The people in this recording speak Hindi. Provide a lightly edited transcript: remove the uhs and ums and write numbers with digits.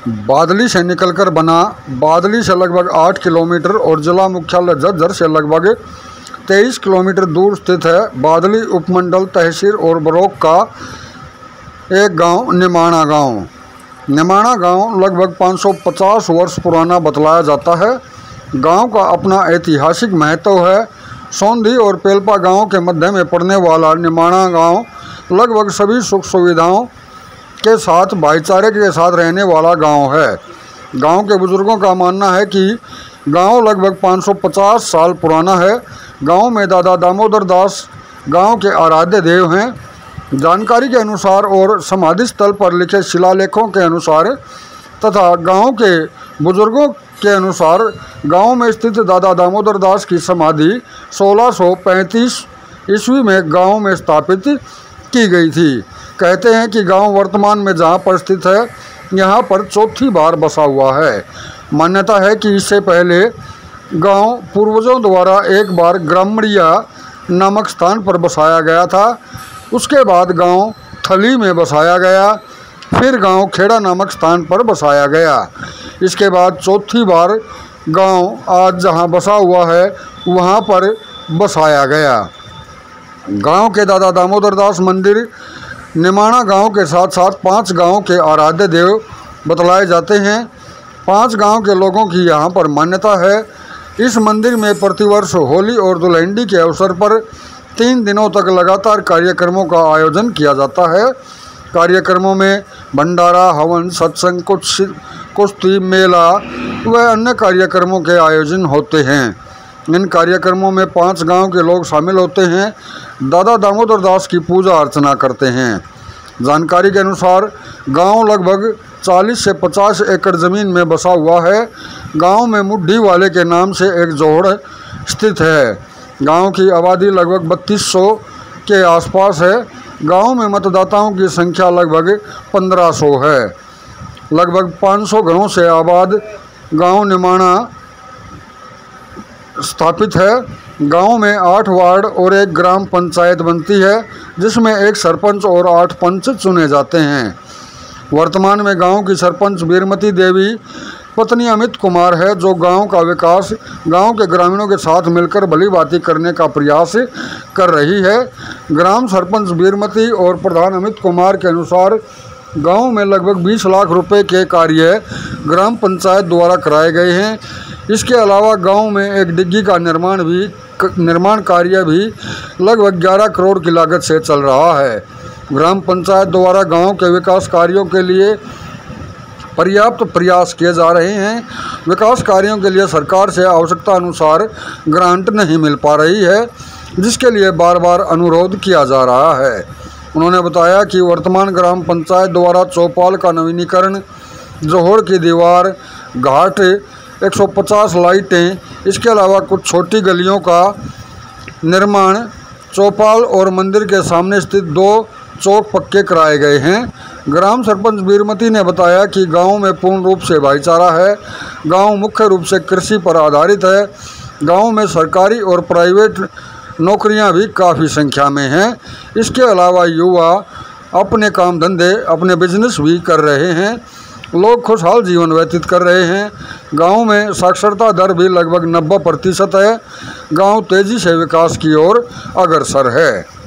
बादली से निकलकर बना। बादली से लगभग 8 किलोमीटर और जिला मुख्यालय झज्जर से लगभग 23 किलोमीटर दूर स्थित है। बादली उपमंडल, तहसील और ब्लॉक का एक गांव निमाणा गांव। निमाणा गांव लगभग 550 वर्ष पुराना बतलाया जाता है। गांव का अपना ऐतिहासिक महत्व है। सौंधी और पेलपा गांव के मध्य में पड़ने वाला निमाणा गांव लगभग सभी सुख सुविधाओं के साथ भाईचारे के साथ रहने वाला गांव है। गांव के बुजुर्गों का मानना है कि गांव लगभग 550 साल पुराना है। गांव में दादा दामोदर दास गांव के आराध्य देव हैं। जानकारी के अनुसार और समाधि स्थल पर लिखे शिलालेखों के अनुसार तथा गांव के बुजुर्गों के अनुसार गांव में स्थित दादा दामोदर दास की समाधि 1635 ईस्वी में गांव में स्थापित की गई थी। कहते हैं कि गांव वर्तमान में जहां पर स्थित है यहां पर चौथी बार बसा हुआ है। मान्यता है कि इससे पहले गांव पूर्वजों द्वारा एक बार ग्रामड़िया नामक स्थान पर बसाया गया था। उसके बाद गांव थली में बसाया गया, फिर गांव खेड़ा नामक स्थान पर बसाया गया। इसके बाद चौथी बार गांव आज जहां बसा हुआ है वहां पर बसाया गया। गांव के दादा दामोदर दास मंदिर निमाणा गांव के साथ साथ 5 गांव के आराध्य देव बतलाए जाते हैं। 5 गांव के लोगों की यहां पर मान्यता है। इस मंदिर में प्रतिवर्ष होली और दुल्हंडी के अवसर पर 3 दिनों तक लगातार कार्यक्रमों का आयोजन किया जाता है। कार्यक्रमों में भंडारा, हवन, सत्संग, कुश्ती, मेला व अन्य कार्यक्रमों के आयोजन होते हैं। इन कार्यक्रमों में 5 गांव के लोग शामिल होते हैं। दादा दामोदर दास की पूजा अर्चना करते हैं। जानकारी के अनुसार गांव लगभग 40 से 50 एकड़ ज़मीन में बसा हुआ है। गांव में मुड्ढी वाले के नाम से एक जोड़ स्थित है। गांव की आबादी लगभग 3200 के आसपास है। गांव में मतदाताओं की संख्या लगभग 1500 है। लगभग 500 घरों से आबाद गांव निमाणा स्थापित है। गांव में 8 वार्ड और एक ग्राम पंचायत बनती है जिसमें एक सरपंच और 8 पंच चुने जाते हैं। वर्तमान में गांव की सरपंच बीरमती देवी पत्नी अमित कुमार है, जो गांव का विकास गांव के ग्रामीणों के साथ मिलकर भलीभांति करने का प्रयास कर रही है। ग्राम सरपंच बीरमती और प्रधान अमित कुमार के अनुसार गांव में लगभग 20 लाख रुपए के कार्य ग्राम पंचायत द्वारा कराए गए हैं। इसके अलावा गांव में एक डिग्गी का निर्माण कार्य भी लगभग 11 करोड़ की लागत से चल रहा है। ग्राम पंचायत द्वारा गांव के विकास कार्यों के लिए पर्याप्त प्रयास किए जा रहे हैं। विकास कार्यों के लिए सरकार से आवश्यकता अनुसार ग्रांट नहीं मिल पा रही है, जिसके लिए बार बार अनुरोध किया जा रहा है। उन्होंने बताया कि वर्तमान ग्राम पंचायत द्वारा चौपाल का नवीनीकरण, जोहड़ की दीवार, घाट, 150 लाइटें, इसके अलावा कुछ छोटी गलियों का निर्माण, चौपाल और मंदिर के सामने स्थित 2 चौक पक्के कराए गए हैं। ग्राम सरपंच बीरमती ने बताया कि गांव में पूर्ण रूप से भाईचारा है। गांव मुख्य रूप से कृषि पर आधारित है। गांव में सरकारी और प्राइवेट नौकरियां भी काफ़ी संख्या में हैं। इसके अलावा युवा अपने काम धंधे, अपने बिजनेस भी कर रहे हैं। लोग खुशहाल जीवन व्यतीत कर रहे हैं। गांव में साक्षरता दर भी लगभग 90% है। गांव तेज़ी से विकास की ओर अग्रसर है।